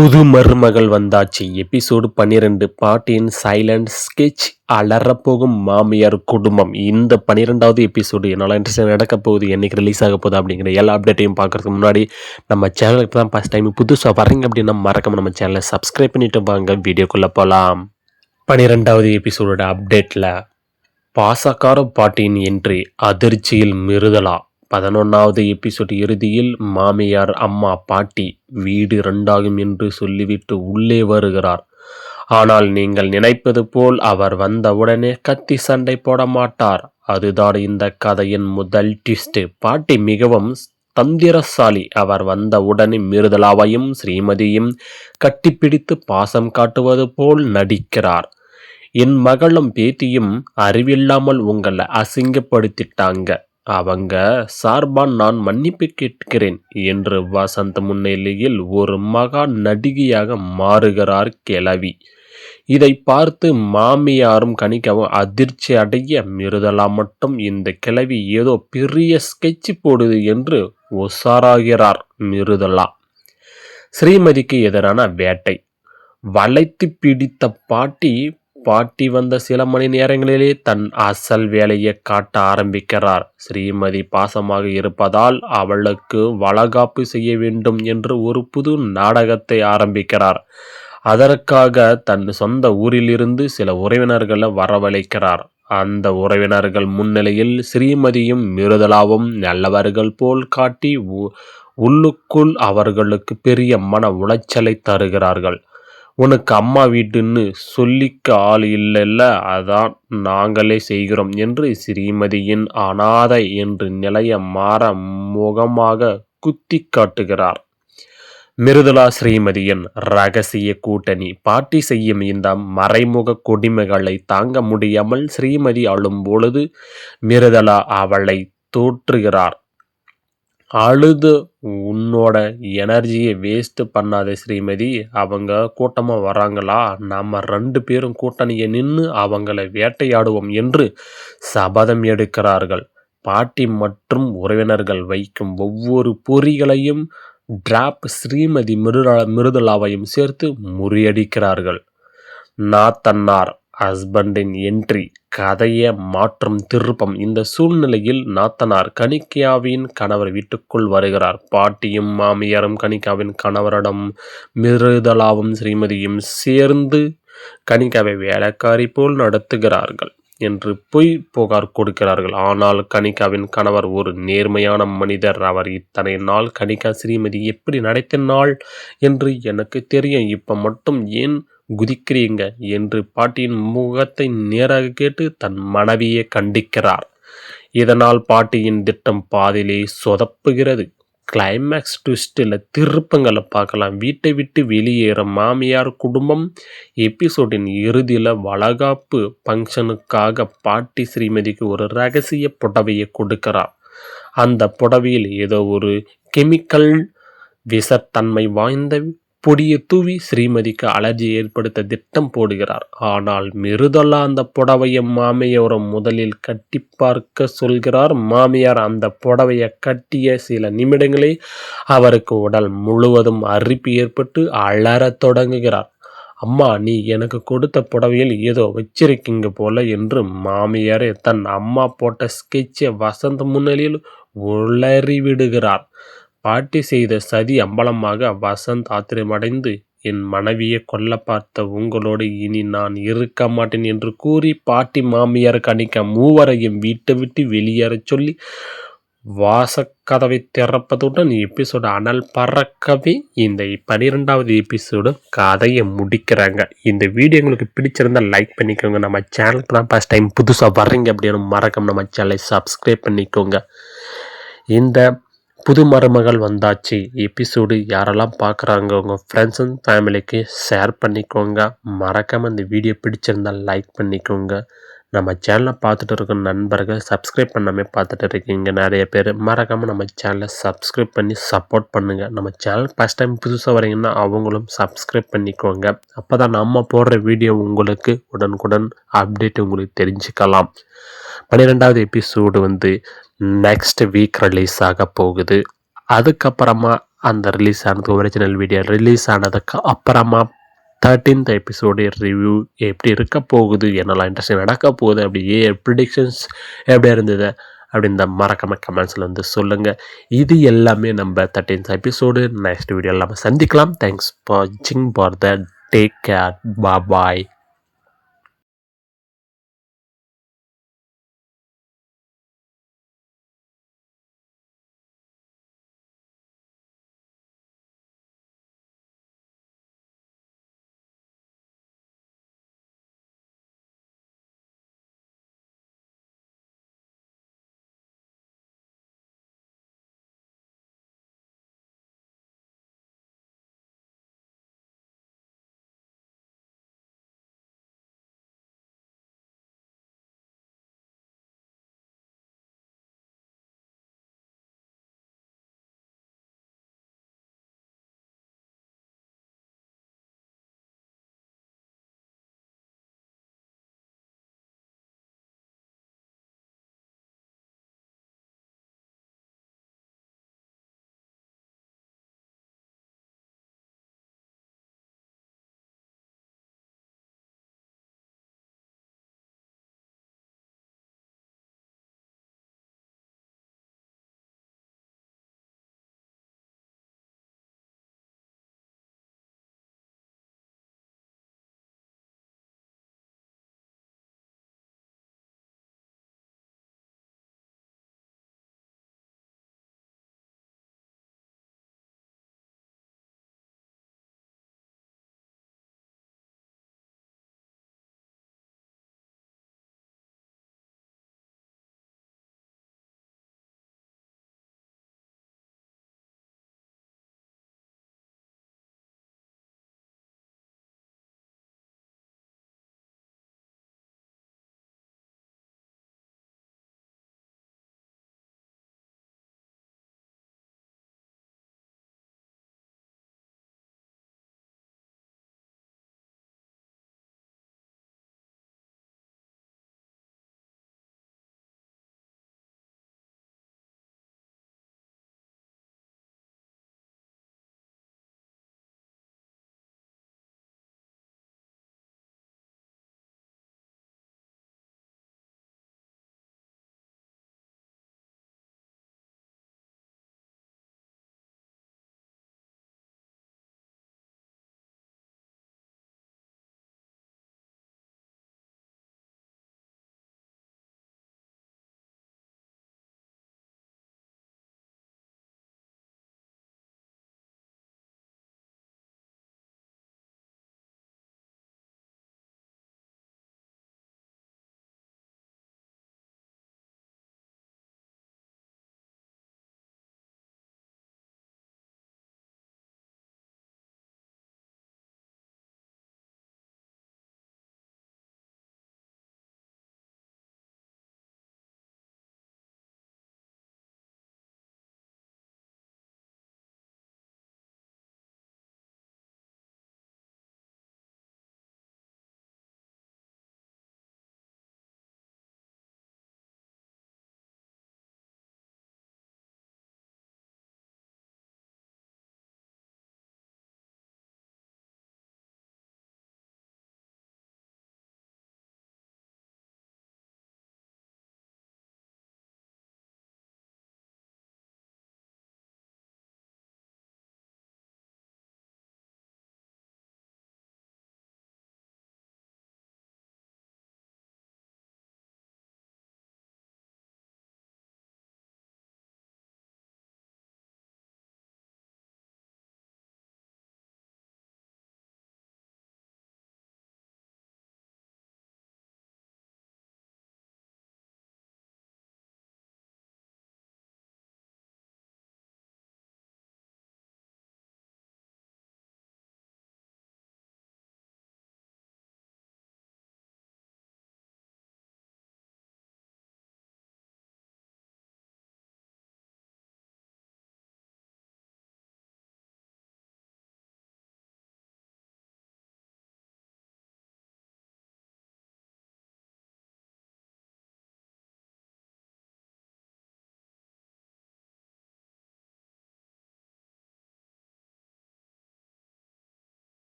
புது மருமகள் வந்தாச்சு. எபிசோடு 12. பாட்டியின் சைலண்ட் ஸ்கெட்ச். அலறப்போகும் மாமியார் குடும்பம். இந்த 12வது எபிசோடு என்னால் இன்ட்ரெஸ்ட் நடக்க போகுது, என்னைக்கு ரிலீஸ் ஆக போகுது அப்படிங்கிற எல்லா அப்டேட்டையும் பார்க்கறதுக்கு முன்னாடி நம்ம சேனலுக்கு தான் ஃபஸ்ட் டைம் புதுசாக வரீங்க அப்படின்னா மறக்காம நம்ம சேனலை சப்ஸ்கிரைப் பண்ணிட்டு வாங்க. வீடியோக்குள்ளே போகலாம். 12வது எபிசோடோட அப்டேட்டில் பாசக்கார பாட்டியின் என்ட்ரி, அதிர்ச்சியில் மிருதலா. 11வது எபிசோடு இறுதியில் மாமியார் அம்மா பாட்டி வீடு 2 என்று சொல்லிவிட்டு உள்ளே வருகிறார். ஆனால் நீங்கள் நினைப்பது போல் அவர் வந்தவுடனே கத்தி சண்டை போட மாட்டார். அதுதான் இந்த கதையின் முதல் ட்விஸ்ட். பாட்டி மிகவும் தந்திரசாலி. அவர் வந்தவுடனே மிருதலாவையும் ஸ்ரீமதியும் கட்டிப்பிடித்து பாசம் காட்டுவது போல் நடிக்கிறார். என் மகளும் பேத்தியும் அறிவில்லாமல் உங்களை அசிங்கப்படுத்திட்டாங்க, அவங்க சார்பா நான் மன்னிப்பு கேட்கிறேன் என்று வசந்த் முன்னிலையில் ஒரு மகா நடிகையாக மாறுகிறார் கிழவி. இதை பார்த்து மாமியாரும் கணிக்கவும் அதிர்ச்சி அடைய, மிருதலா மட்டும் இந்த கிழவி ஏதோ பெரிய ஸ்கெட்ச் போடுது என்று உஷாராகிறார். மிருதலா ஸ்ரீமதிக்கு எதிரான வேட்டை. வளைத்து பிடித்த பாட்டி வந்த சில மணி நேரங்களிலே தன் அசல் வேலையை காட்ட ஆரம்பிக்கிறார். ஸ்ரீமதி பாசமாக இருப்பதால் அவளுக்கு வளகாப்பு செய்ய வேண்டும் என்று ஒரு புது நாடகத்தை ஆரம்பிக்கிறார். அதற்காக தன் சொந்த ஊரிலிருந்து சில உறவினர்களை வரவழைக்கிறார். அந்த உறவினர்கள் முன்னிலையில் ஸ்ரீமதியும் மிருதலாவும் நல்லவர்கள் போல் காட்டி உள்ளுக்குள் அவர்களுக்கு பெரிய மன உளைச்சலை தருகிறார்கள். உனக்கு அம்மா வீட்டுன்னு சொல்லிக்க ஆள் இல்லைல்ல, அதான் நாங்களே செய்கிறோம் என்று ஸ்ரீமதியின் அனாதை என்று நிலைய மாற முகமாக குத்தி காட்டுகிறார். மிருதுளா ஸ்ரீமதியின் ரகசிய கூட்டணி. பாட்டி செய்யும் இந்த மறைமுக கொடுமைகளை தாங்க முடியாமல் ஸ்ரீமதி அழும் பொழுது மிருதுளா அவளை தோற்றுகிறார். அழுது உன்னோட எனர்ஜியை வேஸ்ட் பண்ணாத ஸ்ரீமதி, அவங்க கூட்டமாக வராங்களா, நம்ம 2 பேரும் கூட்டணியை நின்று அவங்களை வேட்டையாடுவோம் என்று சபதம் எடுக்கிறார்கள். பாட்டி மற்றும் உறவினர்கள் வைக்கும் ஒவ்வொரு பொறிகளையும் டிராப் ஸ்ரீமதி மிருதுளாவையும் சேர்த்து முறியடிக்கிறார்கள். நாத்தனார் ஹஸ்பண்டின் என்ட்ரி, கதையை மாற்றும் திருப்பம். இந்த சூழ்நிலையில் நாத்தனார் கணிக்காவின் கணவர் வீட்டுக்குள் வருகிறார். பாட்டியும் மாமியாரும் கணிக்காவின் கணவரிடம் மிருதலாவும் ஸ்ரீமதியும் சேர்ந்து கணிக்காவை வேலைக்காரி போல் நடத்துகிறார்கள் என்று பொய் புகார் கொடுக்கிறார்கள். ஆனால் கணிக்காவின் கணவர் ஒரு நேர்மையான மனிதர். அவர் இத்தனை நாள் கணிக்கா ஸ்ரீமதி எப்படி நடத்தினாள் என்று எனக்கு தெரியும், இப்ப மட்டும் ஏன் குதிக்கிறீங்க என்று பாட்டியின் முகத்தை நேராக கேட்டு தன் மனைவியை கண்டிக்கிறார். இதனால் பாட்டியின் திட்டம் பாதியிலே சொதப்புகிறது. கிளைமேக்ஸ் ட்விஸ்டில் திருப்பங்களை பார்க்கலாம். வீட்டை விட்டு வெளியேற மாமியார் குடும்பம். எபிசோடின் இறுதியில் வளகாப்பு ஃபங்க்ஷனுக்காக பாட்டி ஸ்ரீமதிக்கு ஒரு ரகசிய புடவையை கொடுக்கிறார். அந்த புடவையில் ஏதோ ஒரு கெமிக்கல் விஷத்தன்மை வாய்ந்த பொடியை தூவி ஸ்ரீமதிக்கு அலர்ஜி ஏற்படுத்த திட்டம் போடுகிறார். ஆனால் மிருதலா அந்த புடவையை மாமியாரை முதலில் கட்டி பார்க்க சொல்கிறார். மாமியார் அந்த புடவையை கட்டிய சில நிமிடங்களே அவருக்கு உடல் முழுவதும் அரிப்பு ஏற்பட்டு அலறத் தொடங்குகிறார். அம்மா, நீ எனக்கு கொடுத்த புடவையில் ஏதோ வச்சிருக்கீங்க போல என்று மாமியாரே தன் அம்மா போட்ட ஸ்கெட்சை வசந்த் முன்னிலையில் உளறிவிடுகிறார். பாட்டி செய்த சதி அம்பலமாக வசந்த் ஆத்திரமடைந்து, என் மனைவியை கொல்ல பார்த்த உங்களோடு இனி நான் இருக்க மாட்டேன் என்று கூறி பாட்டி மாமியார் கணிக்க மூவரையும் வீட்டை விட்டு வெளியேறச் சொல்லி வாசக்கதவை திறப்பதுடன் எபிசோடு அனல் பறக்கவே இந்த 12வது எபிசோடு கதையை முடிக்கிறாங்க. இந்த வீடியோ உங்களுக்கு பிடிச்சிருந்தால் லைக் பண்ணிக்கோங்க. நம்ம சேனலுக்கு தான் ஃபஸ்ட் டைம் புதுசாக வர்றீங்க அப்படின்னு மறக்காம நம்ம சேனலை சப்ஸ்கிரைப் பண்ணிக்கோங்க. இந்த புது மருமகள் வந்தாச்சு எபிசோடு யாரெல்லாம் பார்க்குறாங்க உங்கள் ஃப்ரெண்ட்ஸ் அண்ட் ஃபேமிலிக்கு ஷேர் பண்ணிக்கோங்க. மறக்காமல் இந்த வீடியோ பிடிச்சிருந்தால் லைக் பண்ணிக்கோங்க. நம்ம சேனலை பார்த்துட்டு இருக்க நண்பர்கள் சப்ஸ்கிரைப் பண்ணாமல் பார்த்துட்டு இருக்கீங்க நிறைய பேர். மறக்காமல் நம்ம சேனலை சப்ஸ்கிரைப் பண்ணி சப்போர்ட் பண்ணுங்கள். நம்ம சேனல் ஃபஸ்ட் டைம் புதுசாக வரீங்கன்னா அவங்களும் சப்ஸ்கிரைப் பண்ணிக்கோங்க. அப்போ தான் நம்ம போடுற வீடியோ உங்களுக்கு உடனுக்குடன் அப்டேட் உங்களுக்கு தெரிஞ்சுக்கலாம். 12வது எபிசோடு நெக்ஸ்ட் வீக் ரிலீஸ் ஆக போகுது. அதுக்கப்புறமா அந்த ரிலீஸ் ஆனது ஒரிஜினல் வீடியோ ரிலீஸ் ஆனதுக்கு அப்புறமா 13th எபிசோடு ரிவ்யூ எப்படி இருக்க போகுது, என்னெல்லாம் இன்ட்ரெஸ்டிங் நடக்க போகுது, அப்படியே ப்ரிடிக்ஷன்ஸ் எப்படி இருந்தது அப்படின்னு மறக்காம கமெண்ட்ஸில் வந்து சொல்லுங்கள். இது எல்லாமே நம்ம 13th எபிசோடு நெக்ஸ்ட் வீடியோவில் நம்ம சந்திக்கலாம். தேங்க்ஸ் ஃபார் வாட்சிங் for the take care bye.